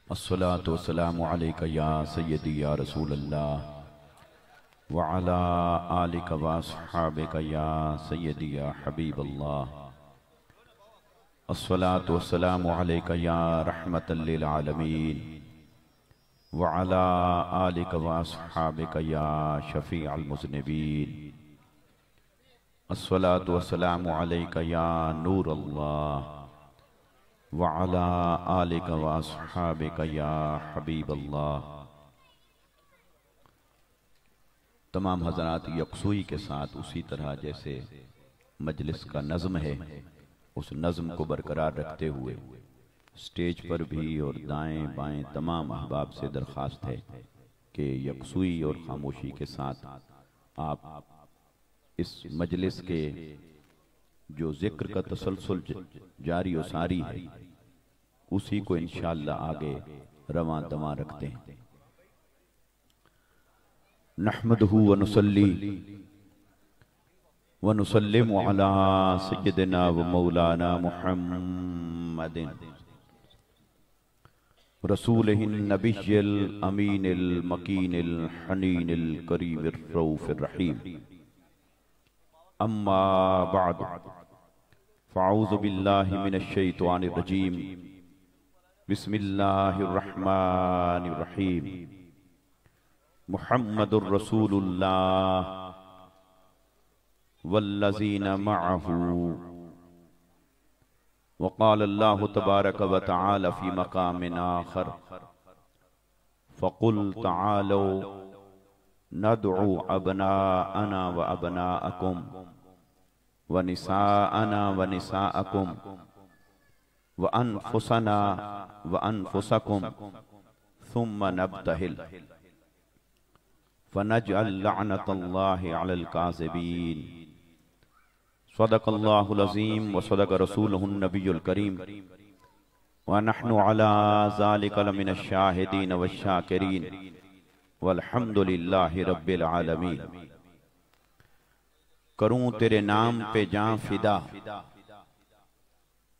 अस्सलातु वस्सलामु अलैका या सय्यदी या रसूल अल्लाह व अला आलिका व अस्हाबिका या सय्यदी या हबीब अल्लाह। अस्सलातु वस्सलामु अलैका या रहमतल लिल आलमीन व अला आलिका व अस्हाबिका या शफीअल मुज़निबीन। अस्सलातु वस्सलामु अलैका या नूर अल्लाह व अला आलिका व अस्हाबिका या हबीब अल्लाह। तमाम हज़रात यकसुई के साथ उसी तरह जैसे मजलिस का नज़्म है, उस नज़्म को बरकरार रखते हुए स्टेज पर भी और दाएं बाएं तमाम अहबाब से दरख्वास्त है कि यकसुई और खामोशी के साथ आप इस मजलिस के जो जिक्र का तसलसल जारी और सारी है उसी को इंशाअल्लाह आगे रवां दवां रखते हैं। नहमदुहु व नुसल्ली व नुसल्लिमु अला सय्यदिना व मौलाना मुहम्मदिन रसूलिहिन नबिय्यिल अमीनिल मकीनिल हनीनिल करीमिर रऊफिर रहीम। अम्मा बाद फ़अऊज़ु बिल्लाहि मिनश शैतानिर रजीम। बिस्मिल्लाहिर रहमानिर रहीम। मुहम्मदुर रसूलुल्लाह वल्लज़ीना मअहू। वक़ाल अल्लाहु तबारक व तआला फ़ी मक़ामिन आख़र फ़क़ुल तआलू नदउ अबनाअना व अबनाअकुम व निसाअना व निसाअकुम व अनफुसना व अनफुसकुम सुम्मा नब्तहिल फनजअल लअनतल्लाहि अलल काज़िबीन। सदक़ल्लाहुल अज़ीम व सदक़ रसूलुहुन नबियुल करीम व नहनु अला ज़ालिका लमिनश शाहिदीन वश्शाकिरीन वल्हम्दुलिल्लाहि रब्बिल आलमीन। करूं तेरे नाम पे जान फिदा,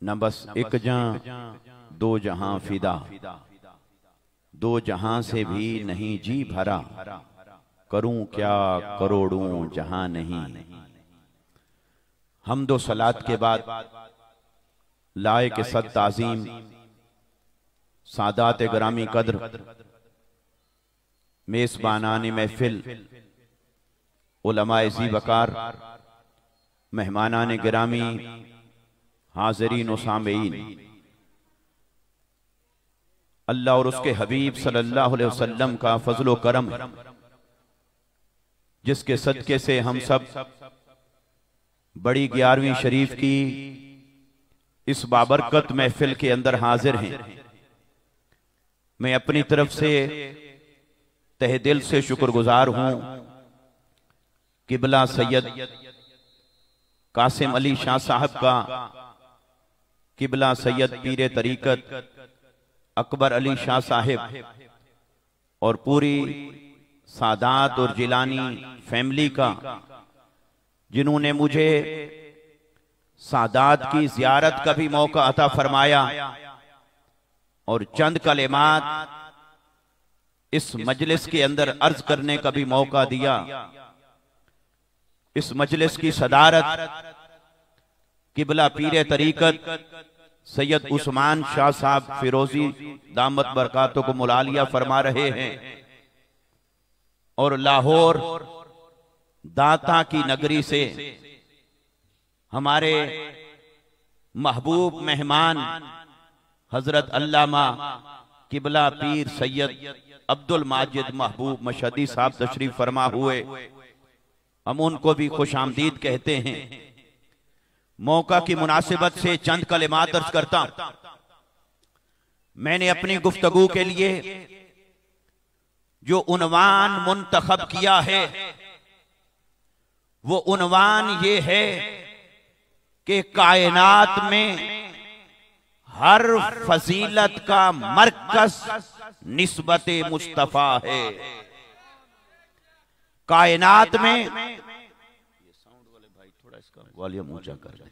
न बस एक जान दो जहां फिदा, दो जहां से भी नहीं जी भरा, करूं क्या करोड़ों जहां नहीं। हम्दो सलात के बाद लाए के सद ताज़ीम सादात ग्रामी कद्र मेज़बानाने महफिल उलमाए ज़ी वकार मेहमानाने गिरामी हाज़रीन व सामीईन, अल्लाह और उसके हबीब सल्लल्लाहु अलैहि वसल्लम का फज़ल व करम है जिसके सदके से हम सब बड़ी 11वीं शरीफ की इस बाबरकत महफिल के अंदर हाजिर हैं। मैं अपनी तरफ से तहे दिल से शुक्रगुजार हूं किबला सैयद कासिम अली शाह साहब का, किबला सैयद पीरे तरीकत अकबर अली शाह साहिब और पूरी सादात और जिलानी फैमिली का, जिन्होंने मुझे सादात की जियारत का भी मौका अता फरमाया और चंद कलिमात इस मजलिस के अंदर अर्ज करने का भी मौका दिया। इस मजलिस की सदारत किबला पीरे तरीकत सैयद उस्मान शाह साहब फिरोजी दामत बरकातों को मुलालिया फरमा रहे हैं और लाहौर दाता की नगरी से हमारे महबूब मेहमान हजरत अल्लामा किबला पीर सैयद अब्दुल माजिद महबूब मशहदी साहब तशरीफ फरमा हुए। हम उनको भी खुश आमदीद कहते हैं। मौका की मुनासिबत से चंद कलिमात अर्ज करता हूं। मैंने अपनी गुफ्तगू के लिए जो उन्वान मुंतखब किया है वो उन्वान ये है कि कायनात में हर फजीलत का मरकज निस्बत मुस्तफा है। कायनात में साउंड वाले भाई थोड़ा इसका वॉल्यूम ऊंचा कर दें,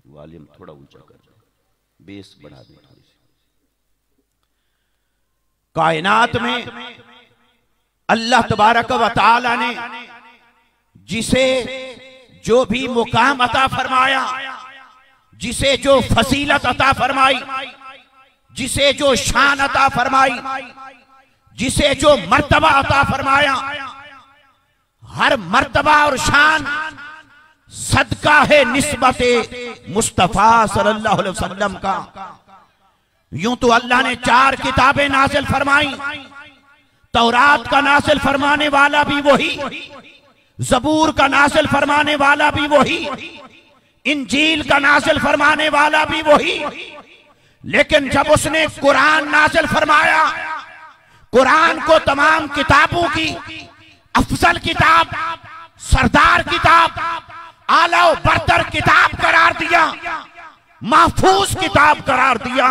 वॉल्यूम थोड़ा ऊंचा कर दें, बेस बढ़ा दें थोड़ी सी। कायनात में अल्लाह तबारक व तआला ने जिसे जो भी मुकाम अता फरमाया, जिसे जो फजीलत अता फरमाई, जिसे जो शान अता फरमाई, जिसे जो मर्तबा अता फरमाया, हर मर्तबा और शान सदका है निस्बते मुस्तफा सल्लल्लाहु अलैहि वसल्लम का। यूं तो अल्लाह ने 4 किताबें नाजिल फरमाई। तौरात का नाजिल फरमाने वाला भी वही, ज़बूर का नाजिल फरमाने वाला भी वही, इंजील का नाजिल फरमाने वाला भी वही। लेकिन जब उसने कुरान नाजिल फरमाया, कुरान को तमाम किताबों की अफजल किताब, सरदार किताब, आला व बरतर किताब करार दिया, महफूज किताब करार दिया।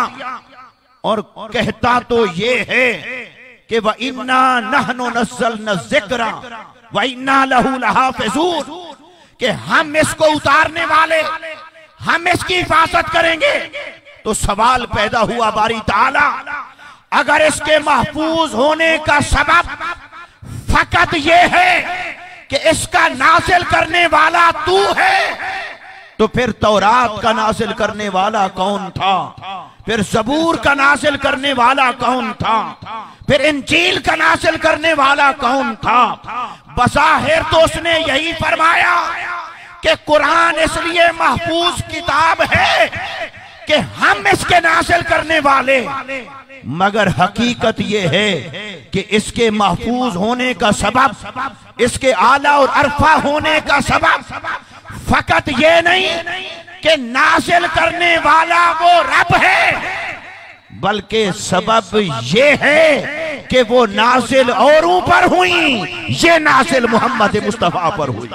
और कहता तो ये है कि व इन्ना नहनु नज़्ज़लना ज़िक्रा व इन्ना लहू लहाफ़िज़ून, कि हम इसको उतारने वाले, हम इसकी हिफाजत करेंगे। तो सवाल पैदा हुआ बारी ताला, अगर इसके महफूज होने का सबब फकत ये है कि इसका नाजिल करने वाला तू है, तो फिर तौरात का नाजिल करने वाला कौन था? फिर ज़बूर का नाजिल करने वाला कौन था? फिर इंजील का नाजिल करने वाला कौन था? बज़ाहिर तो उसने यही फरमाया कि कुरान इसलिए महफूज किताब है कि हम इसके नाजिल करने वाले, मगर हकीकत यह है कि इसके महफूज होने का सबब, इसके आला और अरफा होने का सबब फकत ये नहीं कि नाजिल करने वाला वो रब है, बल्कि सबब ये है कि वो नाजिल औरों पर हुई, ये नाजिल मोहम्मद मुस्तफा पर हुई।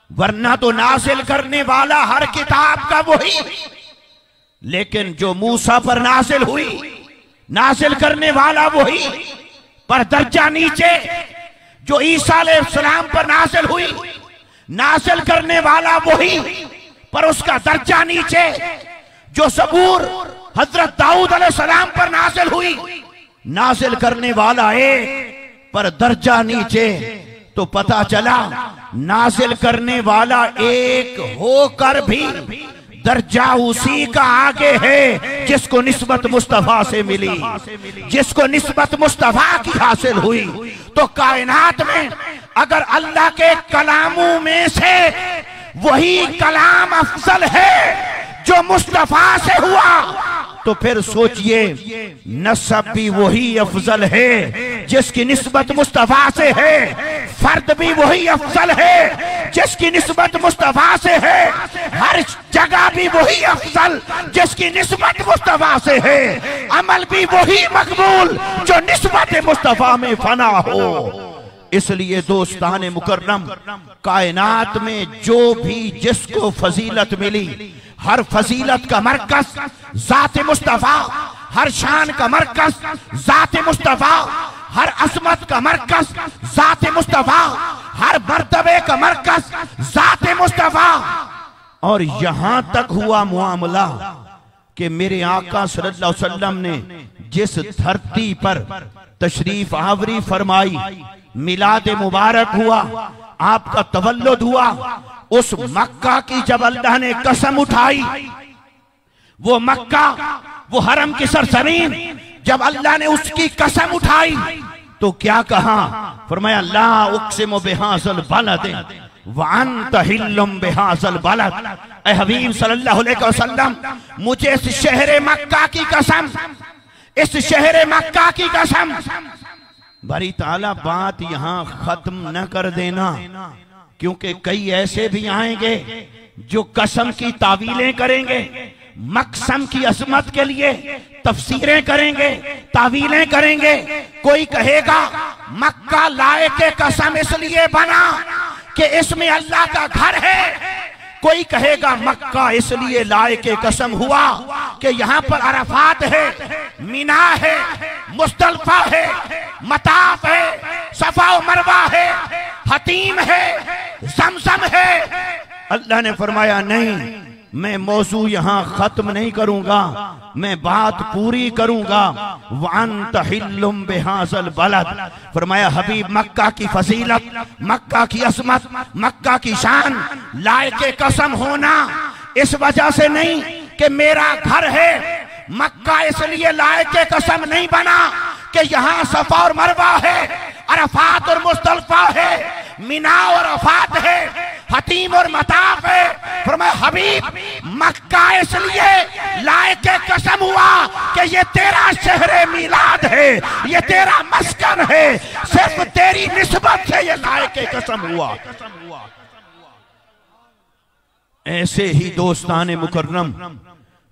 वरना तो नाजिल करने वाला हर किताब का वही, लेकिन जो मूसा पर नाजिल हुई, नाजिल करने वाला वही, पर दर्जा नीचे। जो ईसा अलैहिस्सलाम पर नाजिल हुई, नाजिल करने वाला वही, पर उसका दर्जा नीचे। जो ज़बूर हजरत दाऊद अलैहिस्सलाम पर नाजिल हुई, नाजिल करने वाला एक, पर दर्जा नीचे। तो पता चला नाजिल करने वाला एक होकर भी दर्जा उसी का आगे है जिसको निस्बत मुस्तफा से मिली, जिसको निस्बत मुस्तफा की हासिल हुई। तो कायनात में अगर अल्लाह के कलामों में से वही कलाम अफजल है जो मुस्तफा से हुआ, तो फिर सोचिए नसब भी वही अफजल है जिसकी निस्बत मुस्तफा से है, फर्द भी वही अफजल है जिसकी निस्बत मुस्तफा से है, हर जगह भी वही अफजल जिसकी निस्बत मुस्तफा से है, अमल भी वही मकबूल जो निस्बत मुस्तफा में फना हो। इसलिए दोस्ताने मुकर्रम, कायनात में जो भी जिसको फजीलत मिली, हर फजीलत का मरकज जाते मुस्तफा, हर शान का मरकज जाते मुस्तफा, हर असमत का मरकज जाते मुस्तफा, हर मर्तबे का मरकज जाते मुस्तफा। और यहां तक हुआ मामला कि मेरे आका सल्लल्लाहु अलैहि वसल्लम ने जिस धरती पर तशरीफ आवरी फरमाई, मिलाद मुबारक हुआ, आपका तवल्लुद हुआ, उस मक्का की जब अल्लाह ने कसम उठाई, वो मक्का, वो हरम की सरजमीन, जब अल्लाह ने उसकी कसम उठाई तो क्या कहा? फरमाया ला उक़सिमु बिहाज़ल बलद व अंत हिल्लुम बिहाज़ल बलद। ऐ हबीब सल्लल्लाहु अलैहि वसल्लम, मुझे इस शहर मक्का की कसम, इस शहर मक्का की कसम। बारी ताला बात यहां खत्म न कर देना, क्योंकि कई ऐसे भी आएंगे जो कसम की तावीलें करेंगे, मकसम की अजमत के लिए तफसीरें करेंगे, तावीलें करेंगे। कोई कहेगा मक्का लाए के कसम इसलिए बना कि इसमें अल्लाह का घर है, कोई कहेगा मक्का इसलिए लाए के कसम हुआ कि यहाँ पर अरफात है, मीना है, मुस्तल्फा है, मताफ है, सफा व मरवा है, हतीम है, ज़मज़म है। अल्लाह ने फरमाया नहीं, मैं मौजू यहां खत्म नहीं करूंगा, मैं बात पूरी करूंगा। वअन्त हिल्लुम बिहाज़ल बलद, फरमाया हबीब मक्का की फजीलत, मक्का की असमत, मक्का की शान, लायके कसम होना इस वजह से नहीं कि मेरा घर है। मक्का इसलिए लायके कसम नहीं बना कि यहाँ सफा और मरवा है, अरफात और मुस्तल्फा है, मिना और अफात है, हतीम और मताफ है। फरमाया हबीब मक्का इसलिए लायके कसम हुआ कि ये तेरा शहरे मिलाद है, ये तेरा मस्कन है, सिर्फ तेरी निस्बत से ये लायके कसम हुआ। ऐसे ही दोस्ताने मुकर्रम,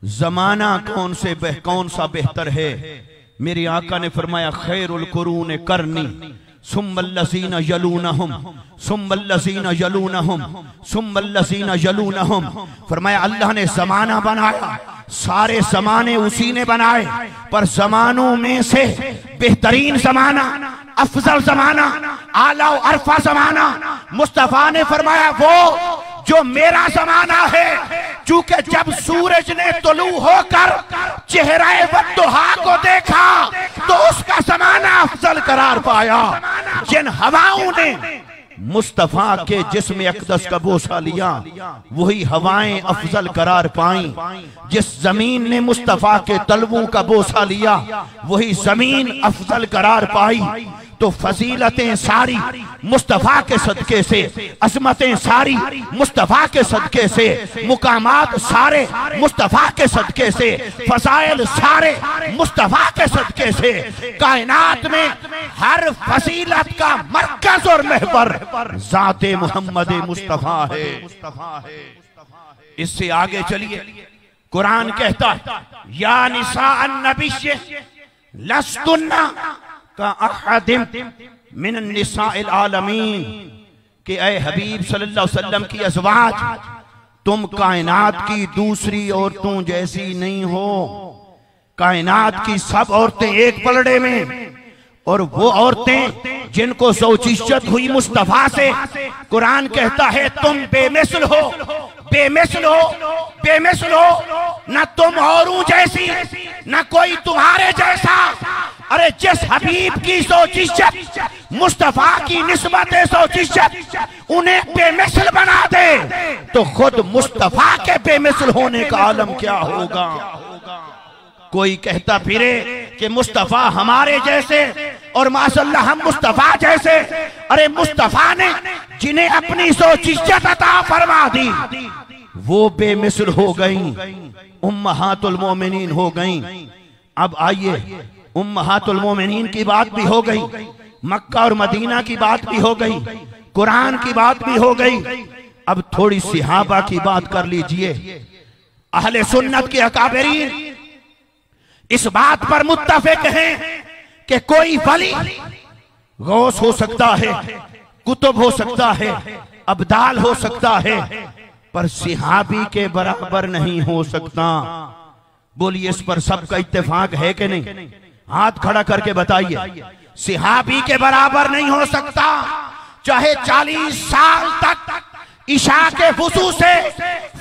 जमाना कौन सा बेहतर है। मेरे आका ने फरमाया खैरुल कुरून करनी सुम्मल्लज़ीना यलूनहुम सुम्मल्लज़ीना यलूनहुम सुम्मल्लज़ीना यलूनहुम। फरमाया अल्लाह ने जमाना बनाया, सारे जमाने उसी ने बनाए, पर जमानों में से बेहतरीन जमाना, अफजल जमाना, आला और अरफा जमाना मुस्तफा ने फरमाया वो जो मेरा जमाना है। चूंकि जब सूरज ने तुलू होकर चेहरे वद्दुहा को देखा तो उसका जमाना अफजल करार पाया। जिन हवाओं ने मुस्तफा के जिस्म अक़दस का बोसा लिया वही हवाएं अफजल करार पाई। जिस जमीन ने मुस्तफा के तलवों का बोसा लिया वही जमीन अफजल करार पाई। तो फजीलतें सारी मुस्तफा के सदके से, अजमतें सारी मुस्तफा के सदके से, मुकामात सारे मुस्तफा के सदके से, फजाइल सारे मुस्तफा के सदके से। कायनात में हर फजीलत का मरकज और महवर ज़ाते मोहम्मद मुस्तफा है। इससे आगे चलिए, कुरान कहता है या निसा अन्नबिय्य लस्तुन्ना का अहदिम मिन निसाइल आलमीन, कि ऐ हबीब सल्लल्लाहु अलैहि वसल्लम की अज़वाज, तुम कायनात की दूसरी औरतों जैसी नहीं हो। कायनात की सब औरतें एक पलड़े में, और वो औरतें जिनको ज़ौजियत हुई मुस्तफा से, कुरान कहता है तुम बेमिसल हो, बेमिसल हो, बेमिसल हो, न तुम औरों जैसी न कोई तुम्हारे जैसा। अरे जिस हबीब की ज़ौजियत मुस्तफा की निस्बत ज़ौजियत उन्हें बेमिसल बना दे तो खुद मुस्तफा के बेमिसल होने का आलम क्या होगा। कोई कहता फिरे कि मुस्तफा हमारे जैसे और माशाअल्लाह हम मुस्तफा जैसे। अरे मुस्तफा ने जिन्हें अपनी ज़ौजियत अता फरमा दी वो बेमिसल हो गई, उम्महातुल मोमिनीन हो गई। अब आइए, उम्महातुल मोमिनीन की बात भी हो गई, मक्का और मदीना की बात भी हो गई, कुरान की बात भी हो गई। अब थोड़ी सहाबा की बात कर लीजिए। अहले सुन्नत के अकाबरीन इस बात पर मुत्तफिक हैं कि कोई वली गौस हो सकता है, कुतुब हो सकता है, अब्दाल हो सकता है, पर सहाबी के बराबर नहीं हो सकता। बोलिए इस पर सबका इत्तेफाक है कि नहीं? हाथ खड़ा करके बताइए। सहाबी के बराबर नहीं हो सकता, चाहे 40 साल तक इशा के वुजू से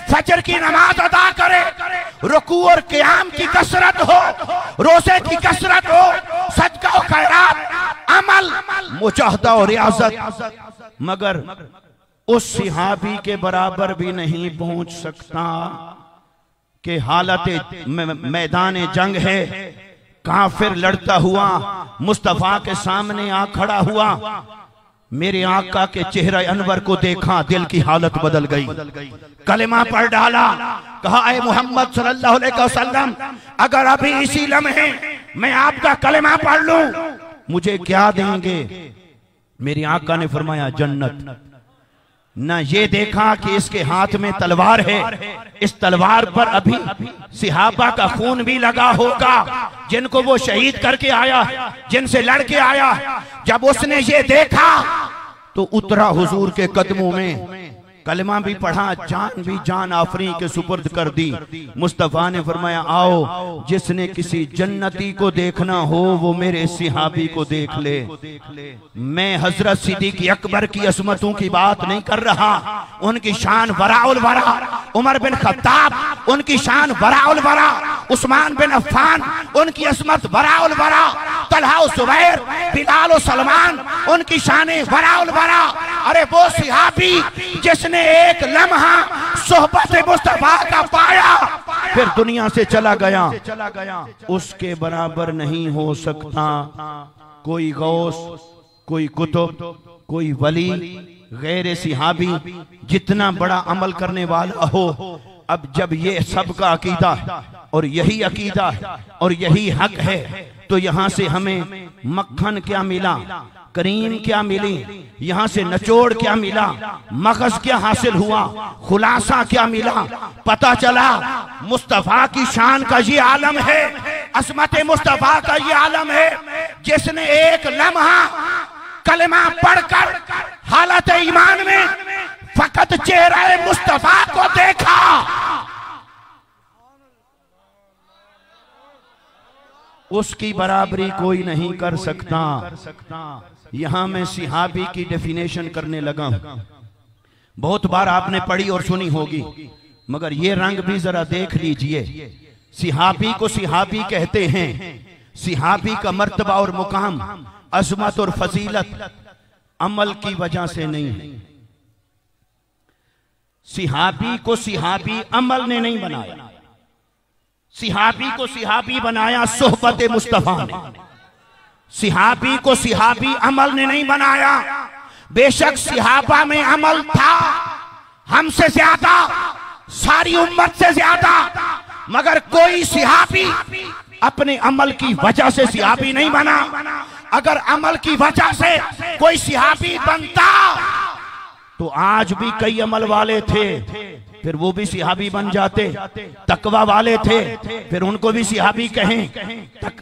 फजर की नमाज अदा करे, रुकू और क़याम की कसरत हो, रोजे की कसरत हो, सदका और खैरात, अमल, मुजाहदा और रियाजत, मगर उस सहाबी के बराबर भी नहीं पहुंच सकता कि हालत मैदान जंग है, काफिर लड़ता हुआ मुस्तफा के सामने आ खड़ा हुआ, मेरे आका के चेहरे अनवर को देखा, दिल की हालत बदल गई, कलेमा पढ़ डाला, कहा ऐ मोहम्मद सल्लल्लाहु अलैहि वसल्लम अगर अभी इसी लम्हे मैं आपका कलेमा पढ़ लूं मुझे क्या देंगे? मेरे आका ने फरमाया जन्नत। ना ये देखा कि इसके हाथ में तलवार है, इस तलवार पर अभी सहाबा का खून भी लगा होगा जिनको वो शहीद करके आया, जिनसे लड़के आया। जब उसने ये देखा तो उतरा हुजूर के कदमों में, कलमा भी पढ़ा, जान भी जान आफरी के सुपुर्द कर दी। मुस्तफा ने फरमाया आओ, जिसने किसी जन्नती को देखना हो वो मेरे सिहाबी को देख ले। मैं हजरत सिद्दीक अकबर की असमतों की बात नहीं कर रहा, उनकी शान वराउल वरा, उमर बिन खत्ताब उनकी शान वराउल वरा, उस्मान बिन अफ्फान उनकी असमत वराउल वरा, तलहा जुबैर बिलाल सलमान उनकी शाने वराउल वरा। अरे वो सिहाबी जिसने एक लम्हा सोहबत मुस्तफा का पाया फिर दुनिया से चला गया, उसके बराबर नहीं हो सकता कोई गौस, कोई कुतुब, कोई वली गैर सिहाबी जितना बड़ा अमल करने वाला हो। अब जब ये सबका अकीदा है और यही अकीदा है और यही हक है, तो यहाँ से हमें मक्खन क्या मिला, करीम क्या मिली, यहाँ से निचोड़ क्या मिला, मगज क्या हासिल हुआ, खुलासा क्या मिला, पता चला मुस्तफा की शान का ये आलम है, असमत मुस्तफा का ये आलम है। जिसने एक लम्हा कलमा पढ़कर हालत ईमान में फकत चेहरा मुस्तफा को देखा, उसकी बराबरी कोई नहीं कर सकता। यहां मैं सिहाबी की डेफिनेशन करने लगा हूं, बहुत बार आपने पढ़ी और सुनी होगी, मगर ये रंग भी जरा देख लीजिए। सिहाबी को सिहाबी कहते हैं, सिहाबी का मर्तबा और मुकाम, अजमत और फजीलत अमल की वजह से नहीं है। सिहाबी को सिहाबी अमल ने नहीं बनाया, सिहाबी को सिहाबी बनाया सोहबत मुस्तफा ने। सिहाबी को सिहाबी अमल ने नहीं बनाया। बेशक सिहाबा में अमल था हमसे ज्यादा, सारी उम्मत से ज्यादा, मगर कोई सिहाबी अपने अमल की वजह से सिहाबी नहीं बना। अगर अमल की वजह से कोई सिहाबी बनता तो आज भी कई अमल वाले थे, फिर वो भी सिहाबी बन जाते। तकवा वाले थे, फिर उनको भी सिहाबी कहें।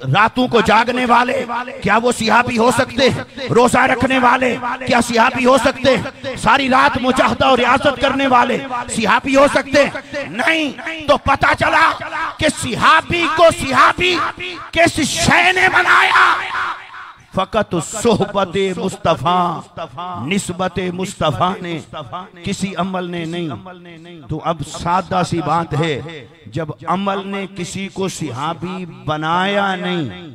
रातों को जागने वाले, क्या वो सिहाबी हो सकते? रोजा रखने वाले, क्या सिहाबी हो सकते? सारी रात मुजाहदा और रियासत करने वाले सिहाबी हो सकते? नहीं। तो पता चला कि सिहाबी को सिहाबी किस शय ने बनाया? फकत सोहबत मुस्तफा, निस्बत मुस्तफा ने, किसी अमल ने नहीं। तो अब सादा सी बात है, जब अमल ने किसी को सिहाबी बनाया नहीं,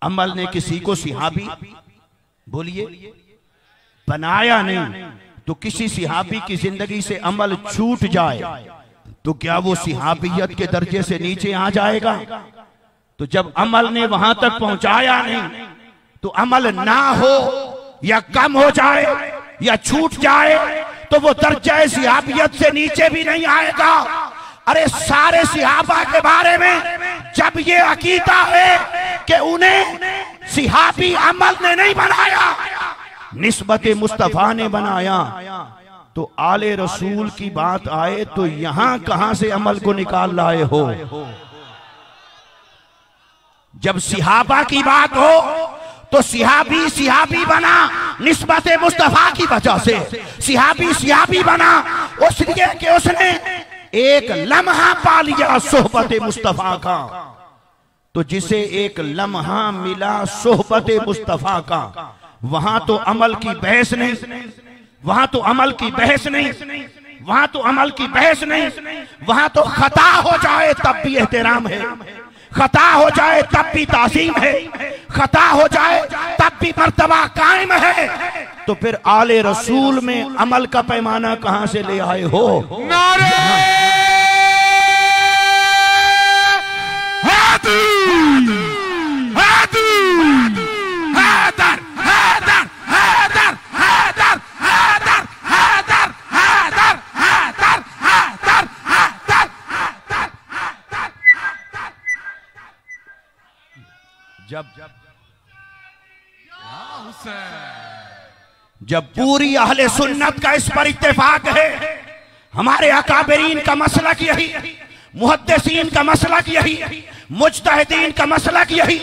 अमल ने किसी को सिहाबी, बोलिए, बनाया नहीं, तो किसी सिहाबी की जिंदगी से अमल छूट जाए तो क्या वो सिहाबियत के दर्जे से नीचे आ जाएगा? तो जब अमल ने वहां तक पहुंचाया नहीं, तो अमल ना हो या कम हो जाए या छूट जाए तो वो दर्जा सिहाबियत से नीचे भी नहीं आएगा। अरे सारे सिहाबा के बारे में जब ये अकीदा है कि उन्हें सिहाबी अमल ने नहीं बनाया, निस्बत मुस्तफा ने बनाया, तो आले रसूल की बात आए तो यहां कहां से अमल को निकाल लाए हो? जब सिहाबा की बात हो तो सिहाबी सिहाबी बना निस्बत मुस्तफा की वजह से। सिहाबी सिहाबी बना उसलिए कि उसने एक लम्हा पा लिया सोहबत मुस्तफा का। तो जिसे एक लम्हा मिला सोहबत मुस्तफा का, वहां तो अमल की बहस नहीं, वहां तो अमल की बहस नहीं, वहां तो अमल की बहस नहीं, वहां तो खता हो जाए तब भी एहतराम है, खता हो जाए तब भी ताज़ीम है, खता हो जाए तब भी मर्तबा कायम है। तो फिर आले रसूल में अमल का पैमाना कहां से ले आए हो? नारे हैदर हैदर हैदर हैदर हैदर हैदर हैदर हैदर हैदर हैदर हैदर हैदर। जब पूरी अहले सुन्नत का इस पर इत्तेफाक है, हमारे अकाबरीन का मसलक यही, मुहद्दिसीन का मसलक यही, मुज्तहिदीन का मसलक यही,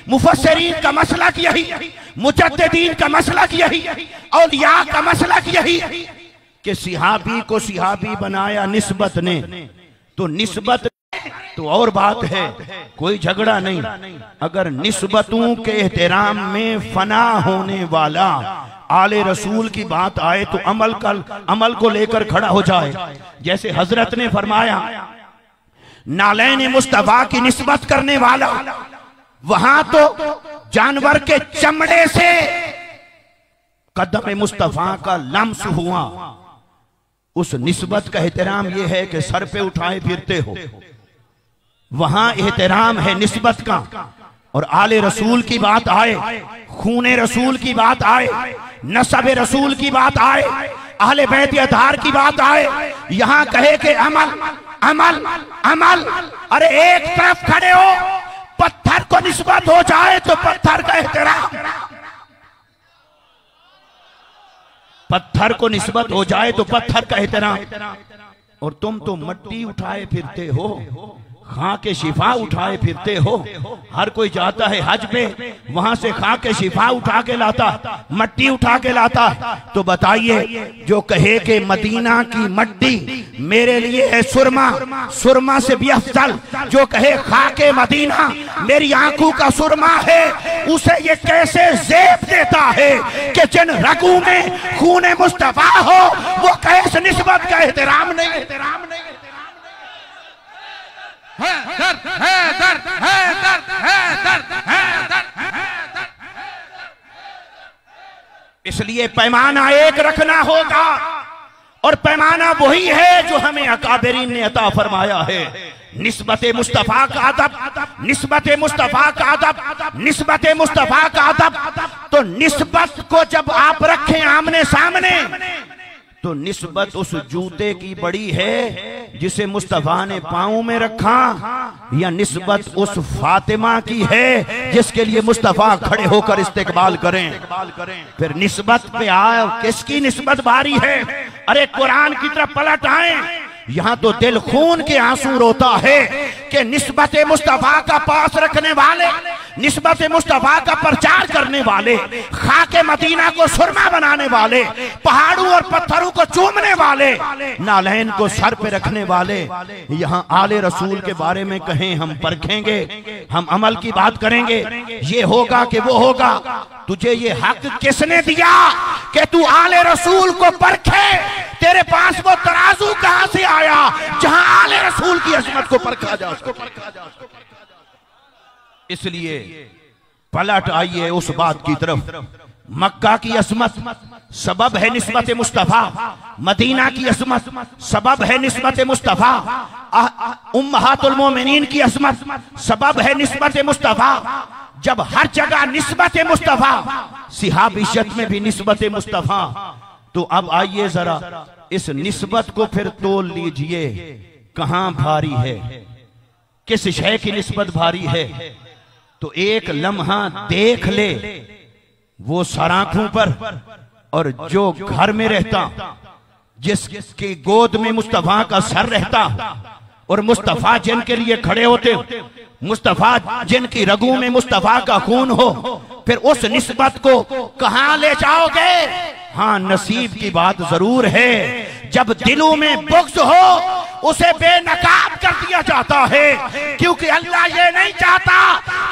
मुफस्सिरीन का मसलक यही, मुजद्दिदीन का मसलक यही, औलिया का मसलक यही कि सिहाबी को सिहाबी बनाया निस्बत ने, तो निस्बत तो और बात है, कोई झगड़ा नहीं। अगर निस्बतों के एहतराम में फना होने वाला आले रसूल की बात आए तो अमल को लेकर खड़ा हो जाए। जैसे हजरत ने फरमाया नालैन मुस्तफा की निस्बत करने वाला, वहां तो जानवर के चमड़े से कदम मुस्तफा का लम्स हुआ। उस निस्बत का एहतराम यह है कि सर पे उठाए फिरते हो, वहां एहतराम है निस्बत का। और आले रसूल की बात आए, खूने रसूल की बात आए, नसब रसूल की बात आए, अहले बैत अतार की बात आए, यहां कहे कि अमल अमल अमल। अरे एक तरफ खड़े हो, पत्थर को निस्बत हो जाए तो पत्थर का एहतराम, पत्थर को निस्बत हो जाए तो पत्थर का एहतराम। और तुम तो मट्टी उठाए फिरते हो, खा के शिफा उठाए फिरते हो। हर कोई जाता है हज पे, वहां से खा के शिफा उठा के लाता, मट्टी उठा के लाता। तो बताइए, जो कहे कि मदीना की मट्टी मेरे लिए है सुरमा, सुरमा से भी अफजल, जो कहे खा के मदीना मेरी आंखों का सुरमा है, उसे ये कैसे ज़ेब देता है कि जिन रगों में खूने मुस्तफा हो वो कैसे निस्बत का एहतराम नहीं। है दर्द है दर्द है दर्द है दर्द है दर्द। इसलिए पैमाना एक रखना होगा, और पैमाना वही है जो हमें अकाबरीन ने अता फरमाया है। निस्बत मुस्तफा का अदब, निस्बत मुस्तफा का अदब, निस्बत मुस्तफा का अदब। तो निस्बत को जब आप रखें आमने सामने, तो निस्बत उस जूते की बड़ी है जिसे मुस्तफा ने पांव में रखा, या निस्बत उस फातिमा की है जिसके लिए मुस्तफा खड़े होकर इस्तेकबाल करें। फिर निस्बत पे आए, किसकी निस्बत भारी है? अरे कुरान की तरफ पलट आए, यहाँ तो दिल खून के आंसू रोता है कि निस्बत मुस्तफा का पास रखने वाले, निस्बत मुस्तफा का प्रचार करने वाले, खाके मदीना को सुरमा बनाने वाले, पहाड़ों और पत्थरों को चूमने वाले, नालैन को सर पे रखने वाले, यहाँ आले रसूल के बारे में कहें हम परखेंगे, हम अमल की बात करेंगे, ये होगा कि वो होगा। तुझे ये हक किसने दिया कि तू आले रसूल को परखे? तेरे पास वो तराजू कहां से आया जहां आले रसूल की अजमत को परखा जा सके? इसलिए पलट आइए उस बात की तरफ। मक्का की अजमत सबब है निस्बत मुस्तफा, मदीना की अजमत सबब है निस्बत मुस्तफा, उम्महातुल मोमिनीन की अजमत सबब है निस्बत मुस्तफा। जब हर जगह निस्बत मुस्तफा, सिहाबियत में भी निस्बत मुस्तफा, तो अब आइए जरा इस निस्बत को फिर तोल लीजिए, कहां भारी है, किस शय की निस्बत भारी है। तो एक लम्हा देख ले वो सराखों पर, और जो घर में रहता, जिसकी गोद में मुस्तफा का सर रहता, और मुस्तफा जिनके लिए खड़े होते, मुस्तफा जिनकी रगों में मुस्तफा का खून हो, फिर उस निस्बत को कहां ले जाओगे? हाँ, नसीब की बात जरूर है, जब दिलों में बुग़्ज़ हो उसे बेनकाब कर दिया जाता है, क्योंकि अल्लाह ये नहीं चाहता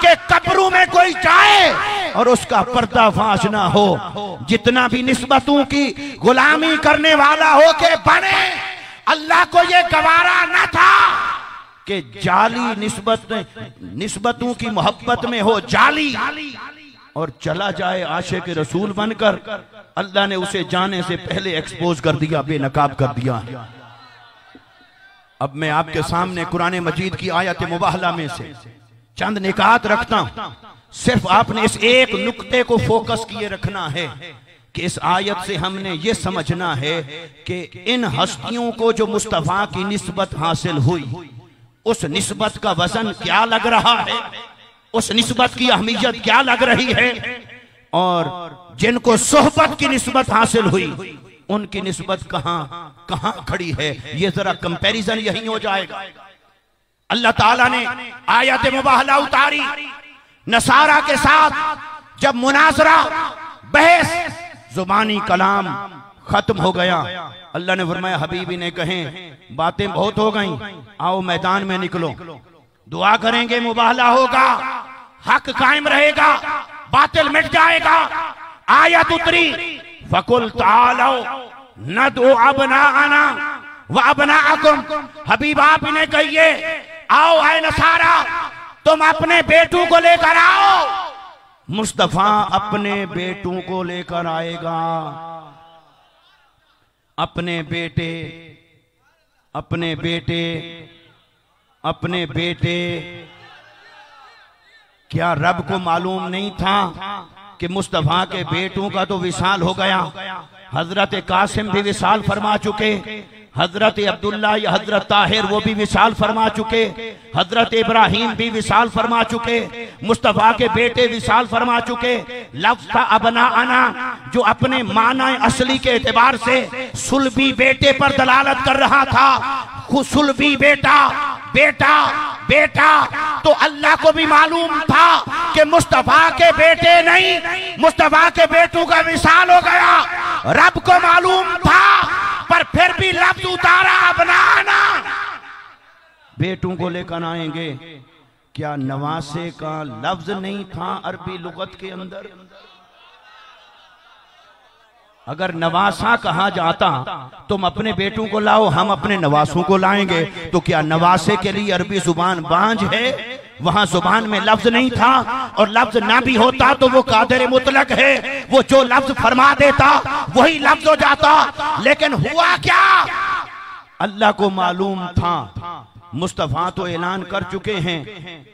कि कब्रों में कोई जाए और उसका पर्दाफाश ना हो। जितना भी निस्बतों की गुलामी करने वाला हो के बने, अल्लाह को ये गवारा न था कि जाली निस्बतों की मोहब्बत में हो जाली, और चला जाए आशिक रसूल बनकर। अल्लाह ने उसे जाने से पहले एक्सपोज कर दिया, बेनकाब कर दिया। अब मैं आपके सामने कुरान मजीद की आयत मुबाहला में से चंद निकात रखता हूं। सिर्फ आपने इस एक नुक्ते को फोकस किए रखना है कि इस आयत से हमने ये समझना है कि इन हस्तियों को जो मुस्तफा की निस्बत हासिल हुई, उस निस्बत का वजन क्या लग रहा है, उस निस्बत की अहमियत क्या लग रही है, और जिनको सोहबत की निस्बत हासिल हुई उनकी निस्बत कहां खड़ी है। ये जरा कंपैरिजन यही हो जाएगा। अल्लाह ताला ने आयत मुबाहला उतारी, नसारा के साथ जब मुनाजरा, बहस, जुबानी कलाम, खत्म हो गया। अल्लाह ने फरमाया हबीबी ने कहें बातें बहुत हो गई, आओ मैदान में निकलो, दुआ करेंगे, मुबाहला होगा, हक कायम रहेगा, बातिल मिट जाएगा। आयत उतरी फकुल तालो नदउ अबनाअना व अबनाअकुम। हबीब आप इन्हें कहिए आओ ऐ नसारा, तुम अपने बेटों को लेकर आओ। मुस्तफा अपने बेटों को लेकर आएगा, अपने बेटे, अपने बेटे, अपने बेटे। क्या रब को मालूम नहीं था कि मुस्तफा के बेटों का तो विसाल हो गया? हजरत कासिम भी विसाल फरमा चुके, हजरत अब्दुल्ला या हजरत ताहिर वो भी विसाल फरमा चुके, हजरत इब्राहिम भी विसाल फरमा चुके, मुस्तफा के बेटे विसाल फरमा चुके। लफ्ज़ था अबनाअना, जो अपने माना असली के एतबार से सुल्बी बेटे पर दलालत कर रहा था। सुल्बी बेटा, बेटा, बेटा। तो अल्लाह को भी मालूम था कि मुस्तफा के बेटे नहीं, मुस्तफा के बेटों का विसाल हो गया। रब को मालूम था, पर फिर भी लफ्ज़ उतारा अबनाअना, बेटों को लेकर आएंगे। क्या नवासे का लफ्ज नहीं था अरबी लुगत के अंदर? अगर नवासा कहा जाता तुम अपने बेटों को लाओ, हम अपने नवासों को लाएंगे, तो क्या नवासे के लिए अरबी जुबान बांझ है? वहां जुबान में लफ्ज नहीं था, और लफ्ज ना भी होता तो वो कादिर मुतलक है, वो जो लफ्ज फरमा देता वही लफ्ज हो जाता। लेकिन हुआ क्या? अल्लाह को मालूम था। मुस्तफा तो ऐलान कर चुके हैं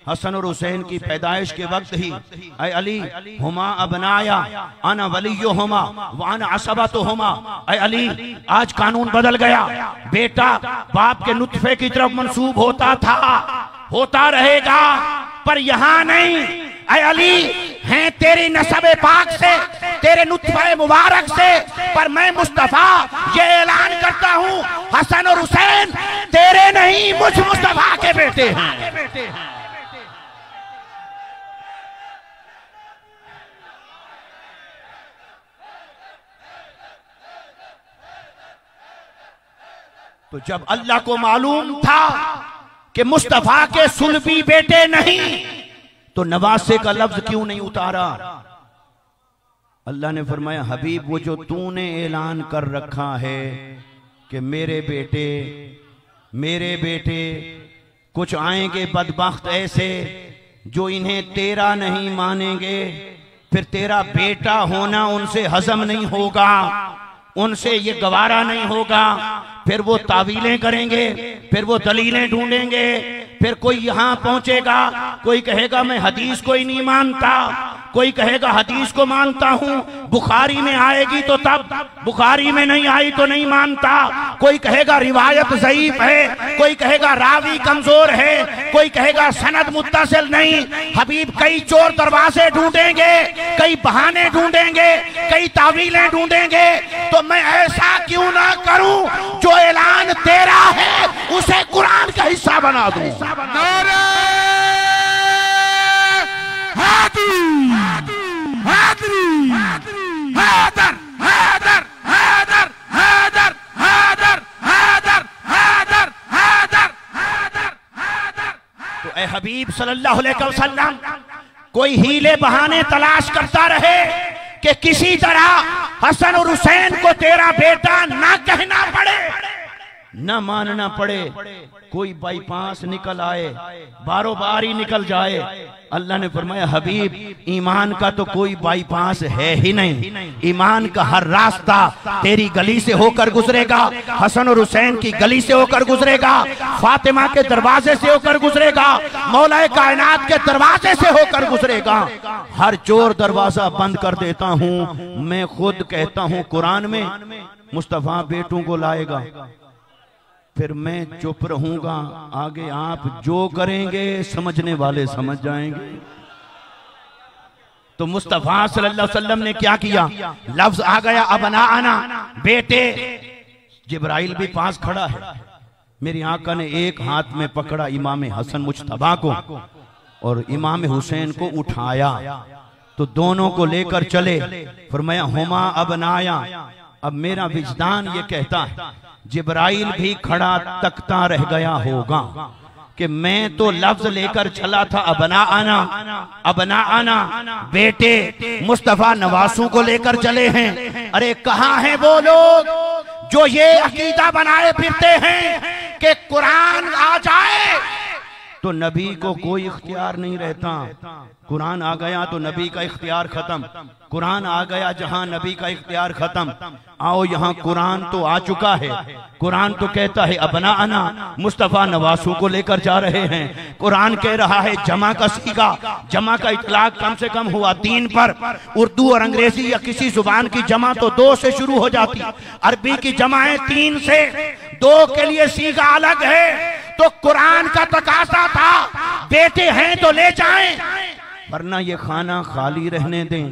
हसन और हुसैन की पैदाइश के वक्त ही, ऐ अली हुमा अबनाया अना वलियुहुमा व अना असबतुहुमा। ऐ अली आज कानून बदल गया, बेटा बाप के नुत्फे की तरफ मंसूब होता था, होता रहेगा, पर यहाँ नहीं। ऐ अली हैं तेरी नसबे पाक से, तेरे नुत्फे मुबारक से, पर मैं मुस्तफा ये ऐलान करता हूँ हसन और हुसैन तेरे नहीं, मुझ मुस्तफा के बेटे हैं। तो जब अल्लाह को मालूम था कि मुस्तफा के सुल्बी बेटे नहीं, तो नवासे का लफ्ज क्यों नहीं उतारा? अल्लाह ने फरमाया हबीब वो जो तूने ऐलान कर रखा है कि मेरे बेटे, मेरे बेटे, कुछ आएंगे बदबख्त ऐसे जो इन्हें तेरा नहीं मानेंगे, फिर तेरा बेटा होना उनसे हजम नहीं होगा, उनसे ये गवारा नहीं होगा, फिर वो तावीलें करेंगे, फिर वो दलीलें ढूंढेंगे, फिर कोई यहाँ पहुंचेगा, कोई कहेगा मैं हदीस को ही नहीं मानता, कोई कहेगा हदीस को मानता हूँ, बुखारी में आएगी तो तब, बुखारी में नहीं आई तो नहीं मानता, कोई कहेगा रिवायत ज़ईफ है, कोई कहेगा रावी कमजोर है, कोई कहेगा सनद मुत्तसिल नहीं। हबीब कई चोर दरवाजे ढूंढेंगे, कई बहाने ढूंढेंगे, कई तावीलें ढूंढेंगे, तो मैं ऐसा क्यों ना करूं जो ऐलान तेरा है उसे कुरान का हिस्सा बना दूं। नारे हैदरी, हैदरी, हैदर, हैदर, हैदर, हैदर, हैदर, हैदर, हैदर, हैदर, हैदर, हैदर। तो ए हबीब सल्लल्लाहु अलैहि वसल्लम कोई हीले बहाने तलाश करता रहे कि किसी तरह हसन और हुसैन को तेरा बेटा ना कहना पड़े, ना मानना पड़े, कोई बाईपास निकल आए, बारो बार ही निकल जाए। अल्लाह ने फरमाया हबीब ईमान का तो कोई बाईपास है ही नहीं, ईमान का हर रास्ता तेरी गली से होकर गुजरेगा, हसन और हुसैन की गली से होकर गुजरेगा, फातिमा के दरवाजे से होकर गुजरेगा, मौलाए कायनात के दरवाजे से होकर गुजरेगा। हर चोर दरवाजा बंद कर देता हूँ। मैं खुद कहता हूँ कुरान में मुस्तफा बेटों को लाएगा, फिर मैं चुप रहूंगा, आगे आप जो करेंगे समझने वाले समझ जाएंगे। तो मुस्तफा सल्लल्लाहु अलैहि वसल्लम ने क्या किया? लफ्ज आ गया अबनाअना, बेटे। जिब्राइल भी पास खड़ा है, मेरी आका ने एक हाथ में पकड़ा इमाम हसन मुज्तबा को और इमाम हुसैन को उठाया, तो दोनों को लेकर चले। फरमाया हुमा अबनाया, अब मेरा विजदान ये कहता है जिब्राइल भी खड़ा तकता रह गया होगा कि मैं तो लफ्ज लेकर चला था अबना आना बेटे मुस्तफा नवासों को लेकर चले हैं। अरे कहाँ हैं वो लोग जो ये अकीदा बनाए फिरते हैं कि कुरान आ जाए तो नबी को कोई इख्तियार नहीं रहता, कुरान आ गया तो नबी का इख्तियार खत्म, कुरान आ गया जहां नबी का इख्तियार खत्म। आओ यहाँ कुरान तो आ चुका है, कुरान तो कहता है अबना आना, मुस्तफा नवासों को लेकर जा रहे हैं। कुरान कह रहा है जमा का सीगा, जमा का इतलाक कम से कम हुआ 3 पर। उर्दू और अंग्रेजी या किसी जुबान की जमा तो 2 से शुरू हो जाती, अरबी की जमाएं 3 से, 2 के लिए सीगा अलग है। तो कुरान का तकाजा था बेटे हैं तो ले जाएं, वरना ये खाना खाली रहने दें,